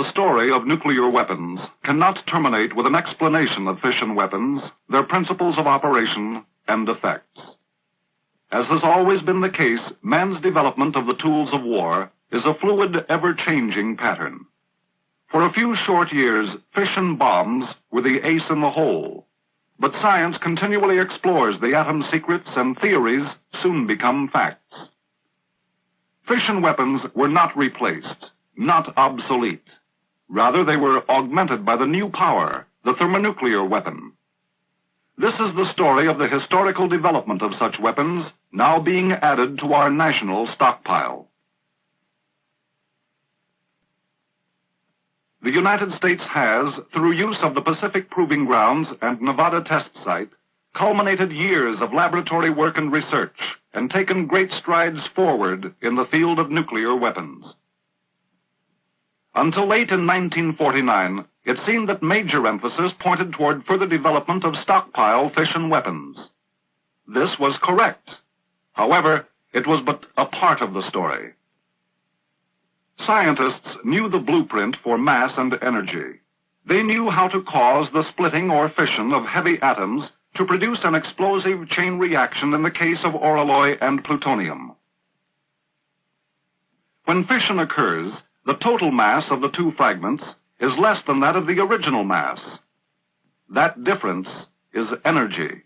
The story of nuclear weapons cannot terminate with an explanation of fission weapons, their principles of operation and effects. As has always been the case, man's development of the tools of war is a fluid, ever-changing pattern. For a few short years, fission bombs were the ace in the hole. But science continually explores the atom's secrets, and theories soon become facts. Fission weapons were not replaced, not obsolete. Rather, they were augmented by the new power, the thermonuclear weapon. This is the story of the historical development of such weapons, now being added to our national stockpile. The United States has, through use of the Pacific Proving Grounds and Nevada Test Site, culminated years of laboratory work and research, and taken great strides forward in the field of nuclear weapons. Until late in 1949, it seemed that major emphasis pointed toward further development of stockpile fission weapons. This was correct. However, it was but a part of the story. Scientists knew the blueprint for mass and energy. They knew how to cause the splitting or fission of heavy atoms to produce an explosive chain reaction in the case of oralloy and plutonium. When fission occurs, the total mass of the two fragments is less than that of the original mass. That difference is energy.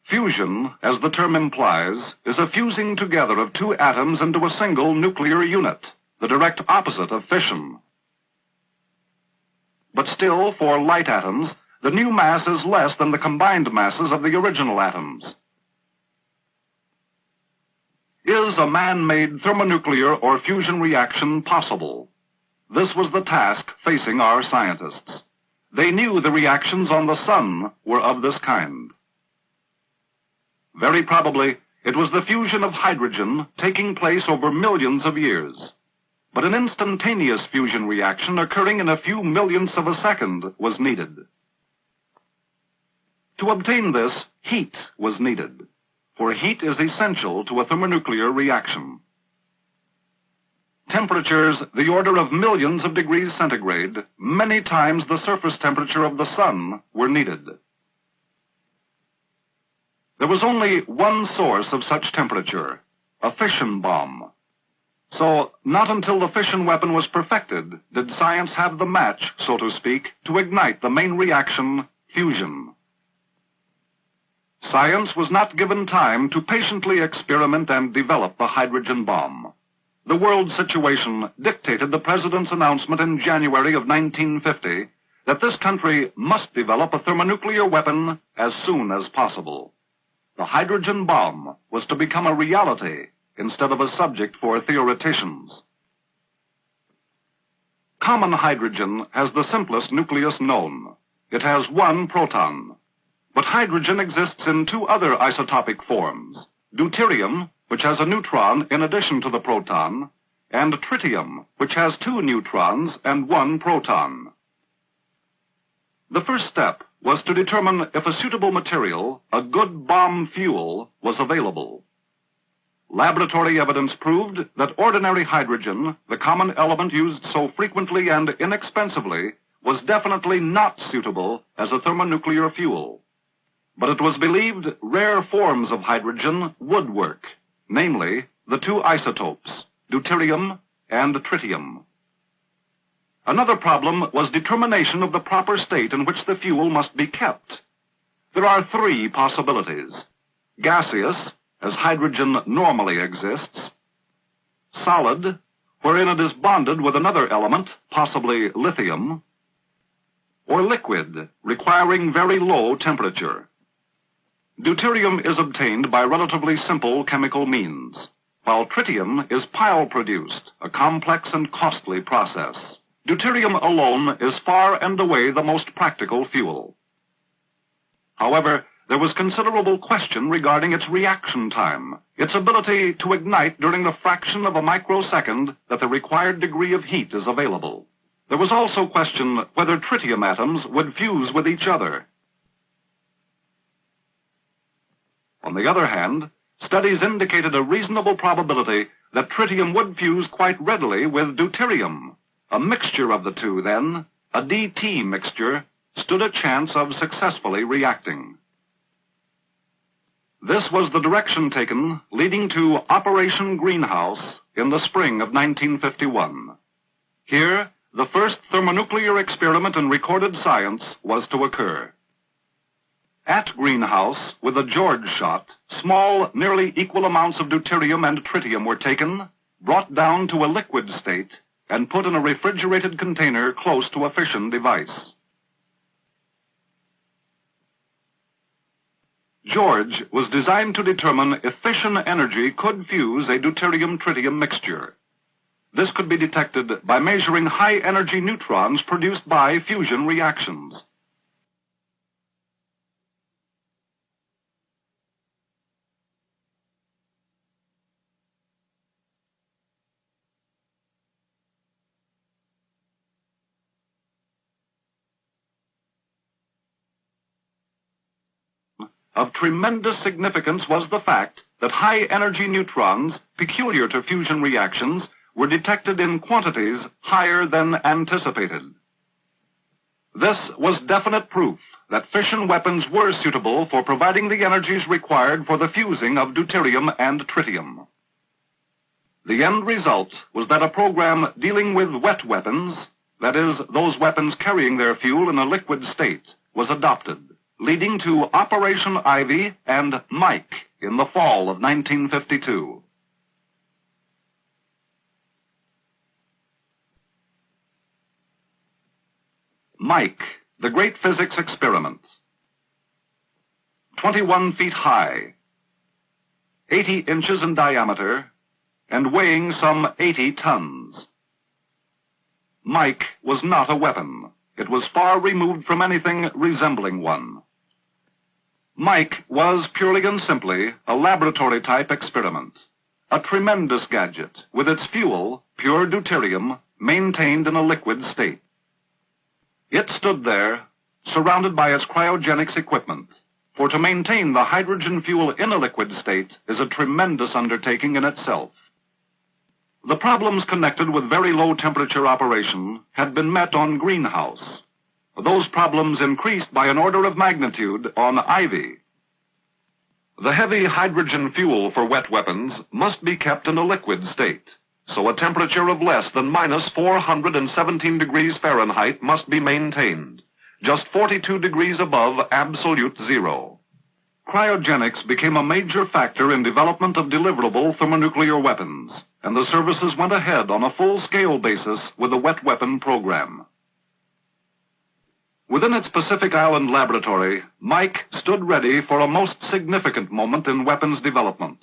Fusion, as the term implies, is a fusing together of two atoms into a single nuclear unit, the direct opposite of fission. But still, for light atoms, the new mass is less than the combined masses of the original atoms. Is a man-made thermonuclear or fusion reaction possible? This was the task facing our scientists. They knew the reactions on the sun were of this kind. Very probably, it was the fusion of hydrogen taking place over millions of years. But an instantaneous fusion reaction occurring in a few millionths of a second was needed. To obtain this, heat was needed, for heat is essential to a thermonuclear reaction. Temperatures the order of millions of degrees centigrade, many times the surface temperature of the sun, were needed. There was only one source of such temperature, a fission bomb. So, not until the fission weapon was perfected did science have the match, so to speak, to ignite the main reaction, fusion. Science was not given time to patiently experiment and develop the hydrogen bomb. The world situation dictated the President's announcement in January of 1950 that this country must develop a thermonuclear weapon as soon as possible. The hydrogen bomb was to become a reality instead of a subject for theoreticians. Common hydrogen has the simplest nucleus known. It has one proton. But hydrogen exists in two other isotopic forms, deuterium, which has a neutron in addition to the proton, and tritium, which has two neutrons and one proton. The first step was to determine if a suitable material, a good bomb fuel, was available. Laboratory evidence proved that ordinary hydrogen, the common element used so frequently and inexpensively, was definitely not suitable as a thermonuclear fuel. But it was believed rare forms of hydrogen would work, namely the two isotopes, deuterium and tritium. Another problem was determination of the proper state in which the fuel must be kept. There are three possibilities: gaseous, as hydrogen normally exists; solid, wherein it is bonded with another element, possibly lithium; or liquid, requiring very low temperature. Deuterium is obtained by relatively simple chemical means, while tritium is pile-produced, a complex and costly process. Deuterium alone is far and away the most practical fuel. However, there was considerable question regarding its reaction time, its ability to ignite during the fraction of a microsecond that the required degree of heat is available. There was also question whether tritium atoms would fuse with each other. On the other hand, studies indicated a reasonable probability that tritium would fuse quite readily with deuterium, A mixture of the two, then, a DT mixture, stood a chance of successfully reacting. This was the direction taken leading to Operation Greenhouse in the spring of 1951. Here, the first thermonuclear experiment in recorded science was to occur. At Greenhouse, with a George shot, small, nearly equal amounts of deuterium and tritium were taken, brought down to a liquid state, and put in a refrigerated container close to a fission device. George was designed to determine if fission energy could fuse a deuterium-tritium mixture. This could be detected by measuring high-energy neutrons produced by fusion reactions. Of tremendous significance was the fact that high-energy neutrons, peculiar to fusion reactions, were detected in quantities higher than anticipated. This was definite proof that fission weapons were suitable for providing the energies required for the fusing of deuterium and tritium. The end result was that a program dealing with wet weapons, that is, those weapons carrying their fuel in a liquid state, was adopted, leading to Operation Ivy and Mike in the fall of 1952. Mike, the great physics experiment. 21 feet high, 80 inches in diameter, and weighing some 80 tons. Mike was not a weapon. It was far removed from anything resembling one. Mike was purely and simply a laboratory-type experiment, a tremendous gadget with its fuel, pure deuterium, maintained in a liquid state. It stood there, surrounded by its cryogenics equipment, for to maintain the hydrogen fuel in a liquid state is a tremendous undertaking in itself. The problems connected with very low temperature operation had been met on Greenhouse. Those problems increased by an order of magnitude on Ivy. The heavy hydrogen fuel for wet weapons must be kept in a liquid state, so a temperature of less than minus 417 degrees Fahrenheit must be maintained, just 42 degrees above absolute zero. Cryogenics became a major factor in development of deliverable thermonuclear weapons, and the services went ahead on a full-scale basis with the wet weapon program. Within its Pacific Island laboratory, Mike stood ready for a most significant moment in weapons development.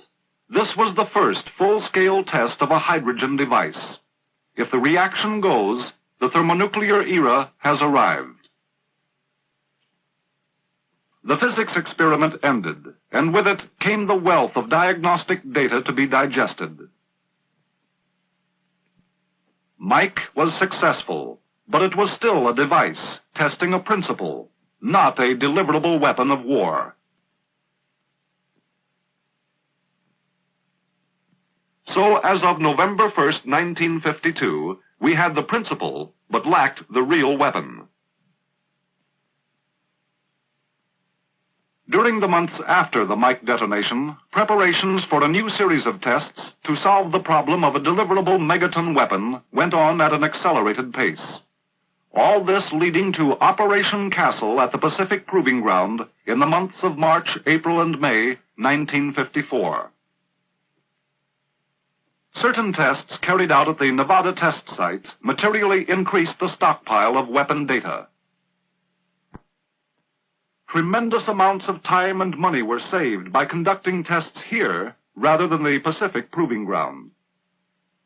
This was the first full-scale test of a hydrogen device. If the reaction goes, the thermonuclear era has arrived. The physics experiment ended, and with it came the wealth of diagnostic data to be digested. Mike was successful, but it was still a device, testing a principle, not a deliverable weapon of war. So, as of November 1st, 1952, we had the principle, but lacked the real weapon. During the months after the Mike detonation, preparations for a new series of tests to solve the problem of a deliverable megaton weapon went on at an accelerated pace. All this leading to Operation Castle at the Pacific Proving Ground in the months of March, April, and May, 1954. Certain tests carried out at the Nevada test site materially increased the stockpile of weapon data. Tremendous amounts of time and money were saved by conducting tests here rather than the Pacific Proving Ground.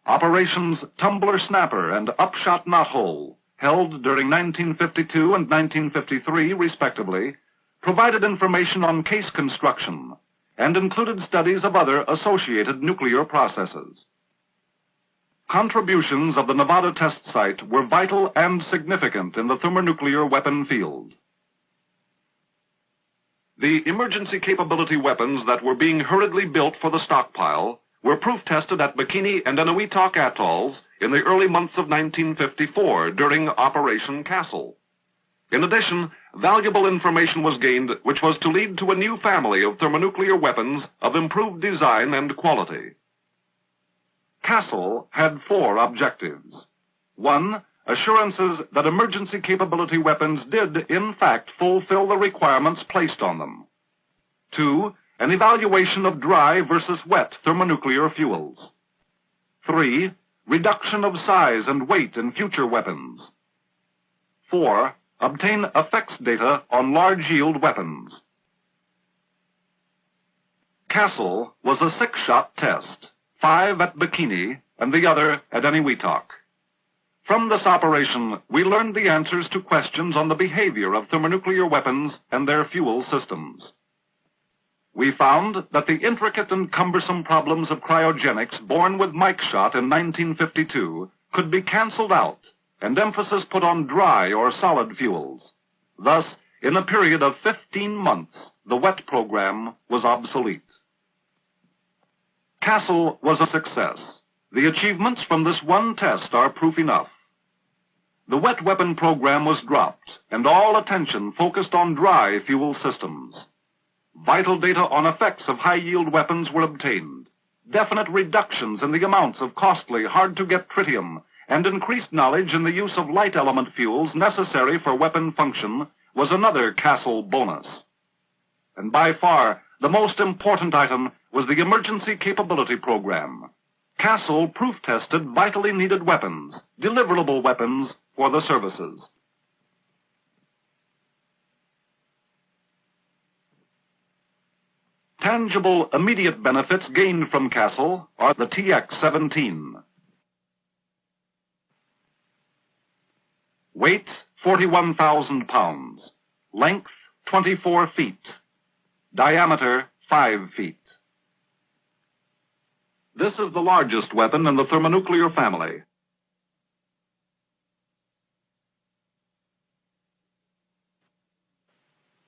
Operations Tumbler Snapper and Upshot Knothole, held during 1952 and 1953, respectively, provided information on case construction and included studies of other associated nuclear processes. Contributions of the Nevada test site were vital and significant in the thermonuclear weapon field. The emergency capability weapons that were being hurriedly built for the stockpile were proof tested at Bikini and Enewetak atolls in the early months of 1954 during Operation Castle. In addition, valuable information was gained which was to lead to a new family of thermonuclear weapons of improved design and quality. Castle had 4 objectives. 1. Assurances that emergency capability weapons did, in fact, fulfill the requirements placed on them. 2. An evaluation of dry versus wet thermonuclear fuels. 3. Reduction of size and weight in future weapons. 4. Obtain effects data on large-yield weapons. Castle was a 6-shot test, 5 at Bikini and the other at Eniwetok. From this operation, we learned the answers to questions on the behavior of thermonuclear weapons and their fuel systems. We found that the intricate and cumbersome problems of cryogenics born with Mike Shot in 1952 could be canceled out and emphasis put on dry or solid fuels. Thus, in a period of 15 months, the wet program was obsolete. Castle was a success. The achievements from this one test are proof enough. The wet weapon program was dropped, and all attention focused on dry fuel systems. Vital data on effects of high-yield weapons were obtained. Definite reductions in the amounts of costly, hard-to-get tritium, and increased knowledge in the use of light element fuels necessary for weapon function was another Castle bonus. And by far, the most important item was the emergency capability program. Castle proof-tested vitally needed weapons, deliverable weapons for the services. Tangible, immediate benefits gained from Castle are the TX-17. Weight, 41,000 pounds. Length, 24 feet. Diameter, 5 feet. This is the largest weapon in the thermonuclear family.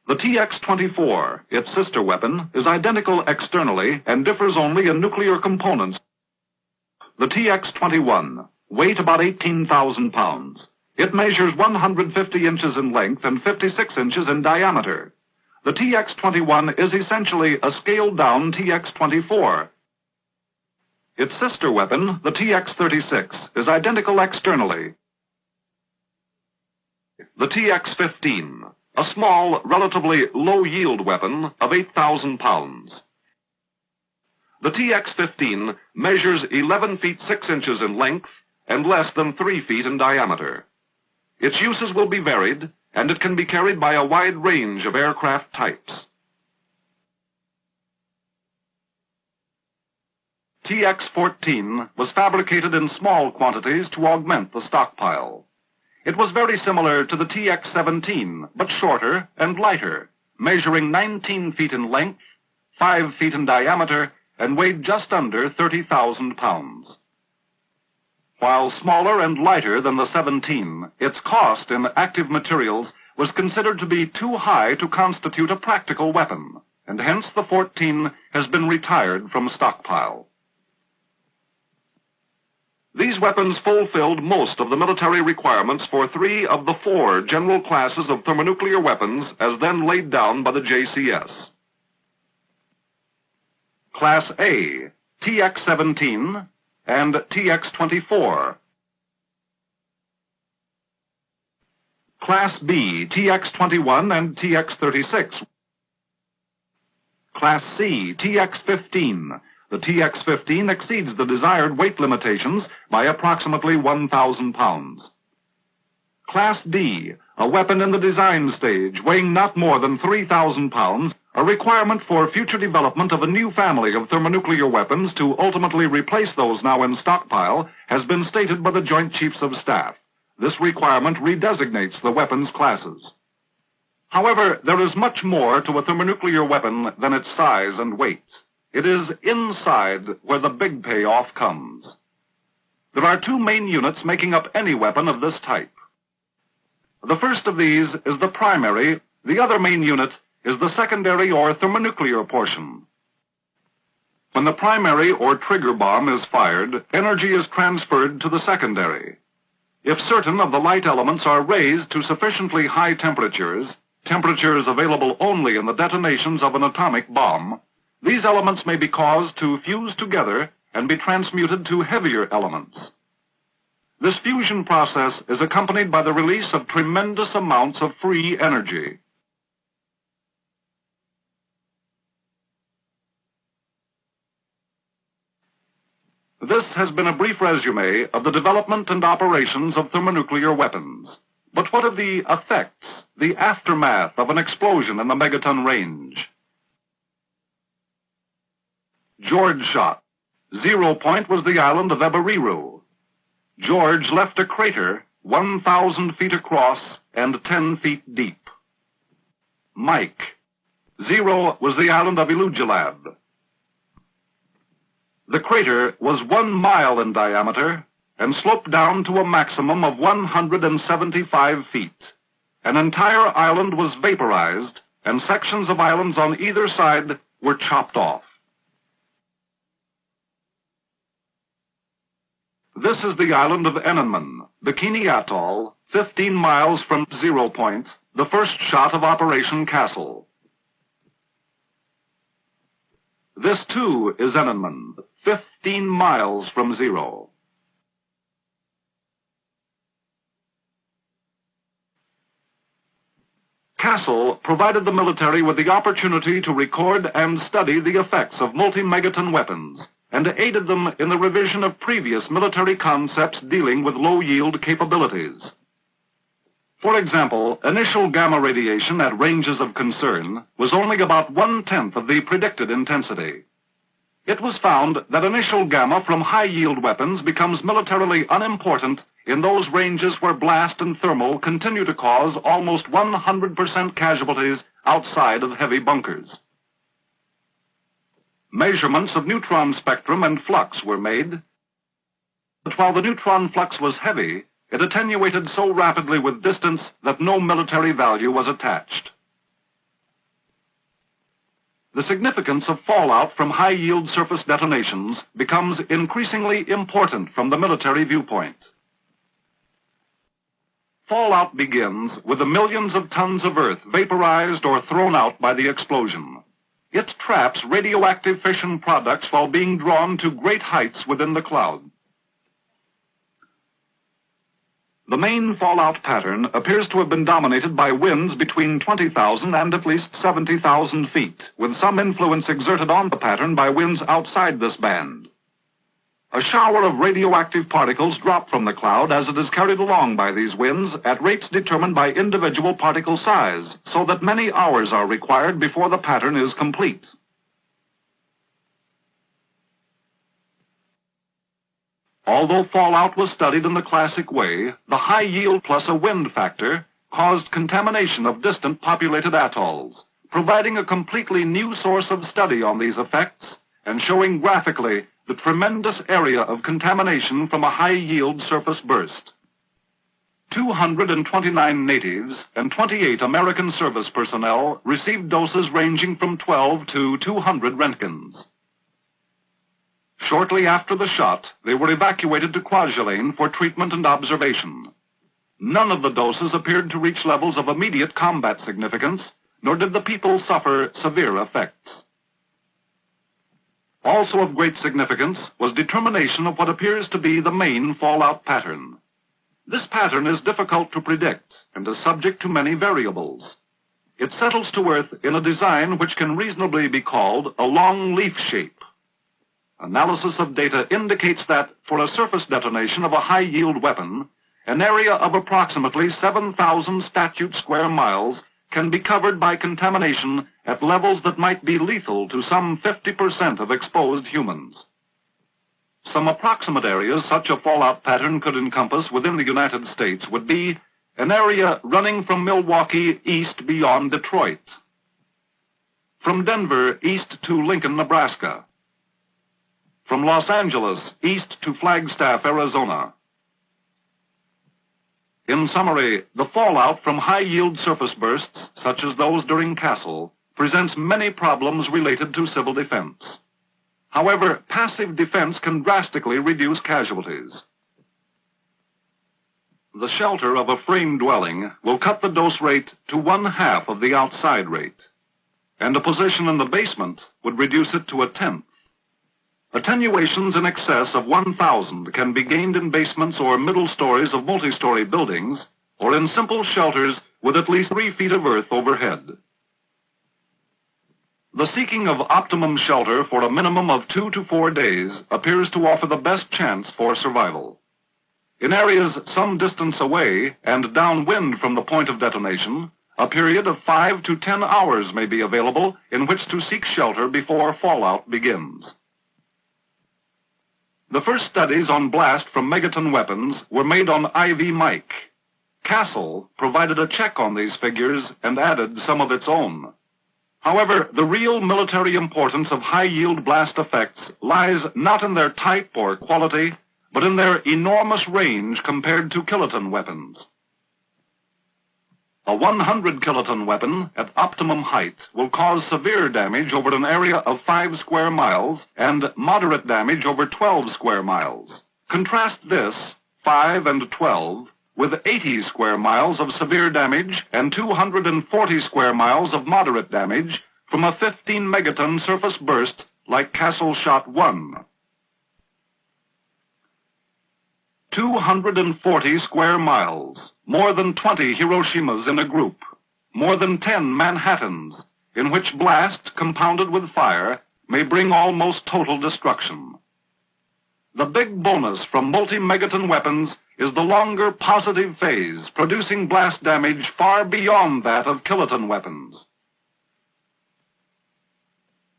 The TX-24, its sister weapon, is identical externally and differs only in nuclear components. The TX-21, weight about 18,000 pounds. It measures 150 inches in length and 56 inches in diameter. The TX-21 is essentially a scaled-down TX-24. Its sister weapon, the TX-36, is identical externally. The TX-15, a small, relatively low-yield weapon of 8,000 pounds. The TX-15 measures 11 feet 6 inches in length and less than 3 feet in diameter. Its uses will be varied, and it can be carried by a wide range of aircraft types. TX-14 was fabricated in small quantities to augment the stockpile. It was very similar to the TX-17, but shorter and lighter, measuring 19 feet in length, 5 feet in diameter, and weighed just under 30,000 pounds. While smaller and lighter than the 17, its cost in active materials was considered to be too high to constitute a practical weapon, and hence the 14 has been retired from stockpile. These weapons fulfilled most of the military requirements for 3 of the 4 general classes of thermonuclear weapons as then laid down by the JCS. Class A, TX-17 and TX-24. Class B, TX-21 and TX-36. Class C, TX-15. The TX-15 exceeds the desired weight limitations by approximately 1,000 pounds. Class D, a weapon in the design stage weighing not more than 3,000 pounds, a requirement for future development of a new family of thermonuclear weapons to ultimately replace those now in stockpile, has been stated by the Joint Chiefs of Staff. This requirement redesignates the weapons classes. However, there is much more to a thermonuclear weapon than its size and weight. It is inside where the big payoff comes. There are 2 main units making up any weapon of this type. The first of these is the primary, the other main unit is the secondary or thermonuclear portion. When the primary or trigger bomb is fired, energy is transferred to the secondary. If certain of the light elements are raised to sufficiently high temperatures, temperatures available only in the detonations of an atomic bomb, these elements may be caused to fuse together and be transmuted to heavier elements. This fusion process is accompanied by the release of tremendous amounts of free energy. This has been a brief resume of the development and operations of thermonuclear weapons. But what of the effects, the aftermath of an explosion in the megaton range? George shot. 0 point was the island of Eberiru. George left a crater 1,000 feet across and 10 feet deep. Mike. 0 was the island of Ilujilab. The crater was 1 mile in diameter and sloped down to a maximum of 175 feet. An entire island was vaporized, and sections of islands on either side were chopped off. This is the island of Enenman, Bikini Atoll, 15 miles from 0 point, the first shot of Operation Castle. This, too, is Enenman, 15 miles from 0. Castle provided the military with the opportunity to record and study the effects of multi-megaton weapons, and aided them in the revision of previous military concepts dealing with low-yield capabilities. For example, initial gamma radiation at ranges of concern was only about 1/10 of the predicted intensity. It was found that initial gamma from high-yield weapons becomes militarily unimportant in those ranges where blast and thermal continue to cause almost 100% casualties outside of heavy bunkers. Measurements of neutron spectrum and flux were made, but while the neutron flux was heavy, it attenuated so rapidly with distance that no military value was attached. The significance of fallout from high-yield surface detonations becomes increasingly important from the military viewpoint. Fallout begins with the millions of tons of earth vaporized or thrown out by the explosion. It traps radioactive fission products while being drawn to great heights within the cloud. The main fallout pattern appears to have been dominated by winds between 20,000 and at least 70,000 feet, with some influence exerted on the pattern by winds outside this band. A shower of radioactive particles drop from the cloud as it is carried along by these winds at rates determined by individual particle size, so that many hours are required before the pattern is complete. Although fallout was studied in the classic way, the high yield plus a wind factor caused contamination of distant populated atolls, providing a completely new source of study on these effects and showing graphically the tremendous area of contamination from a high-yield surface burst. 229 natives and 28 American service personnel received doses ranging from 12 to 200 Roentgens. Shortly after the shot, they were evacuated to Kwajalein for treatment and observation. None of the doses appeared to reach levels of immediate combat significance, nor did the people suffer severe effects. Also of great significance was determination of what appears to be the main fallout pattern. This pattern is difficult to predict and is subject to many variables. It settles to Earth in a design which can reasonably be called a long leaf shape. Analysis of data indicates that, for a surface detonation of a high-yield weapon, an area of approximately 7,000 statute square miles can be covered by contamination at levels that might be lethal to some 50% of exposed humans. Some approximate areas such a fallout pattern could encompass within the United States would be an area running from Milwaukee east beyond Detroit, from Denver east to Lincoln, Nebraska, from Los Angeles east to Flagstaff, Arizona. In summary, the fallout from high-yield surface bursts, such as those during Castle, presents many problems related to civil defense. However, passive defense can drastically reduce casualties. The shelter of a frame dwelling will cut the dose rate to 1/2 of the outside rate, and a position in the basement would reduce it to 1/10. Attenuations in excess of 1,000 can be gained in basements or middle stories of multi-story buildings, or in simple shelters with at least 3 feet of earth overhead. The seeking of optimum shelter for a minimum of 2 to 4 days appears to offer the best chance for survival. In areas some distance away and downwind from the point of detonation, a period of 5 to 10 hours may be available in which to seek shelter before fallout begins. The first studies on blast from megaton weapons were made on IV Mike. Castle provided a check on these figures and added some of its own. However, the real military importance of high-yield blast effects lies not in their type or quality, but in their enormous range compared to kiloton weapons. A 100 kiloton weapon at optimum height will cause severe damage over an area of 5 square miles and moderate damage over 12 square miles. Contrast this, 5 and 12, with 80 square miles of severe damage and 240 square miles of moderate damage from a 15 megaton surface burst like Castle Shot 1. 240 square miles, more than 20 Hiroshimas in a group, more than 10 Manhattans, in which blast, compounded with fire, may bring almost total destruction. The big bonus from multi-megaton weapons is the longer positive phase, producing blast damage far beyond that of kiloton weapons.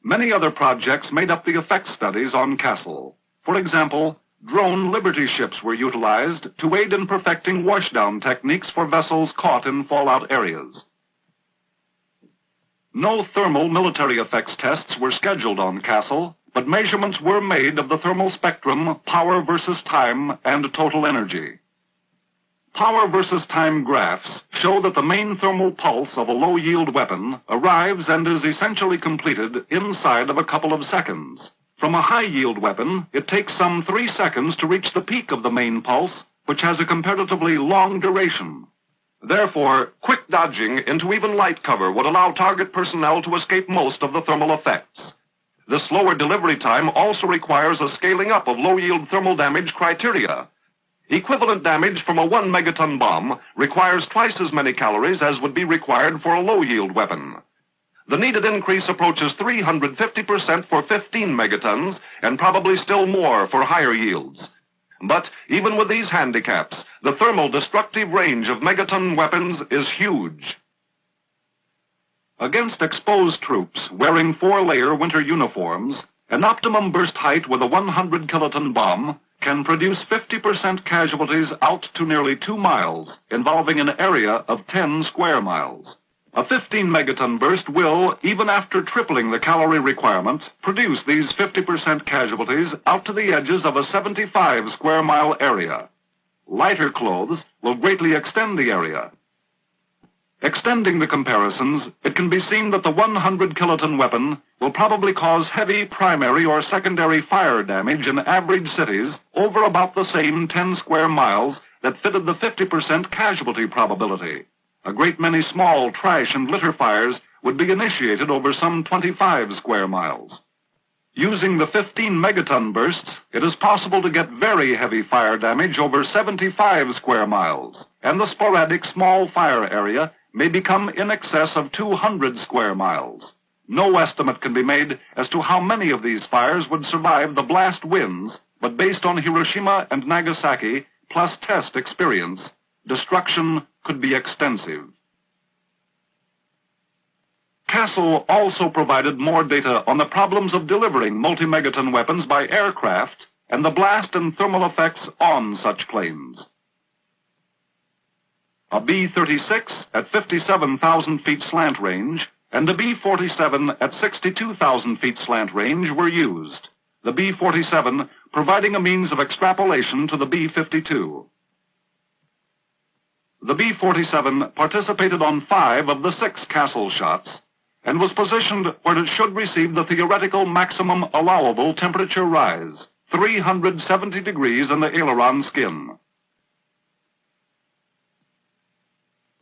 Many other projects made up the effect studies on Castle. For example, drone Liberty ships were utilized to aid in perfecting washdown techniques for vessels caught in fallout areas. No thermal military effects tests were scheduled on Castle, but measurements were made of the thermal spectrum, power versus time, and total energy. Power versus time graphs show that the main thermal pulse of a low-yield weapon arrives and is essentially completed inside of a couple of seconds. From a high-yield weapon, it takes some 3 seconds to reach the peak of the main pulse, which has a comparatively long duration. Therefore, quick dodging into even light cover would allow target personnel to escape most of the thermal effects. The slower delivery time also requires a scaling up of low-yield thermal damage criteria. Equivalent damage from a 1 megaton bomb requires twice as many calories as would be required for a low-yield weapon. The needed increase approaches 350% for 15 megatons, and probably still more for higher yields. But even with these handicaps, the thermal destructive range of megaton weapons is huge. Against exposed troops wearing 4-layer winter uniforms, an optimum burst height with a 100 kiloton bomb can produce 50% casualties out to nearly 2 miles, involving an area of 10 square miles. A 15 megaton burst will, even after tripling the calorie requirement, produce these 50% casualties out to the edges of a 75 square mile area. Lighter clothes will greatly extend the area. Extending the comparisons, it can be seen that the 100 kiloton weapon will probably cause heavy primary or secondary fire damage in average cities over about the same 10 square miles that fitted the 50% casualty probability. A great many small trash and litter fires would be initiated over some 25 square miles. Using the 15 megaton bursts, it is possible to get very heavy fire damage over 75 square miles, and the sporadic small fire area may become in excess of 200 square miles. No estimate can be made as to how many of these fires would survive the blast winds, but based on Hiroshima and Nagasaki plus test experience, destruction could be extensive. Castle also provided more data on the problems of delivering multi-megaton weapons by aircraft and the blast and thermal effects on such planes. A B-36 at 57,000 feet slant range and a B-47 at 62,000 feet slant range were used, the B-47 providing a means of extrapolation to the B-52. The B-47 participated on 5 of the 6 Castle shots, and was positioned where it should receive the theoretical maximum allowable temperature rise, 370 degrees in the aileron skin.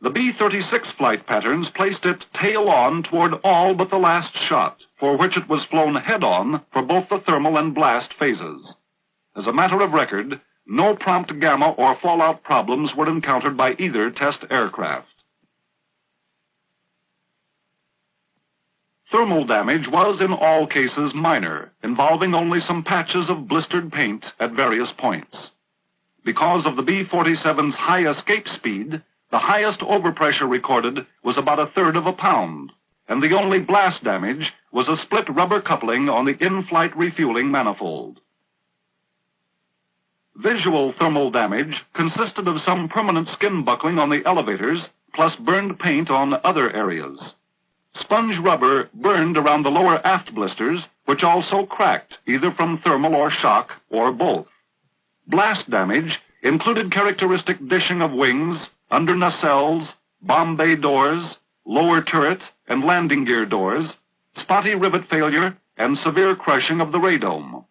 The B-36 flight patterns placed it tail-on toward all but the last shot, for which it was flown head-on for both the thermal and blast phases. As a matter of record, no prompt gamma or fallout problems were encountered by either test aircraft. Thermal damage was in all cases minor, involving only some patches of blistered paint at various points. Because of the B-47's high escape speed, the highest overpressure recorded was about 1/3 of a pound, and the only blast damage was a split rubber coupling on the in-flight refueling manifold. Visual thermal damage consisted of some permanent skin buckling on the elevators, plus burned paint on other areas. Sponge rubber burned around the lower aft blisters, which also cracked, either from thermal or shock, or both. Blast damage included characteristic dishing of wings, under nacelles, bomb bay doors, lower turret and landing gear doors, spotty rivet failure, and severe crushing of the radome.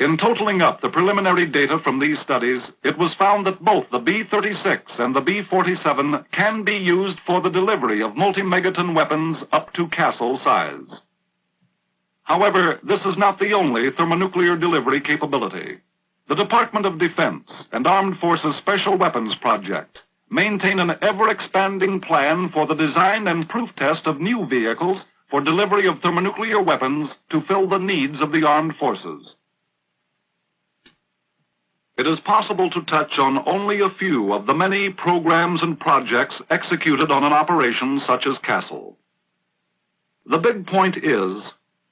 In totaling up the preliminary data from these studies, it was found that both the B-36 and the B-47 can be used for the delivery of multi-megaton weapons up to castle size. However, this is not the only thermonuclear delivery capability. The Department of Defense and Armed Forces Special Weapons Project maintain an ever-expanding plan for the design and proof test of new vehicles for delivery of thermonuclear weapons to fill the needs of the armed forces. It is possible to touch on only a few of the many programs and projects executed on an operation such as Castle. The big point is,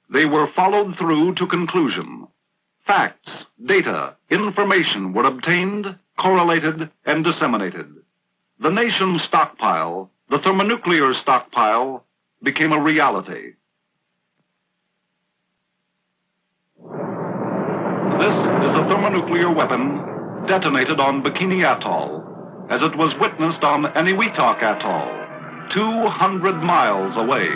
they were followed through to conclusion. Facts, data, information were obtained, correlated, and disseminated. The nation's stockpile, the thermonuclear stockpile, became a reality. This is a thermonuclear weapon detonated on Bikini Atoll, as it was witnessed on Eniwetok Atoll, 200 miles away.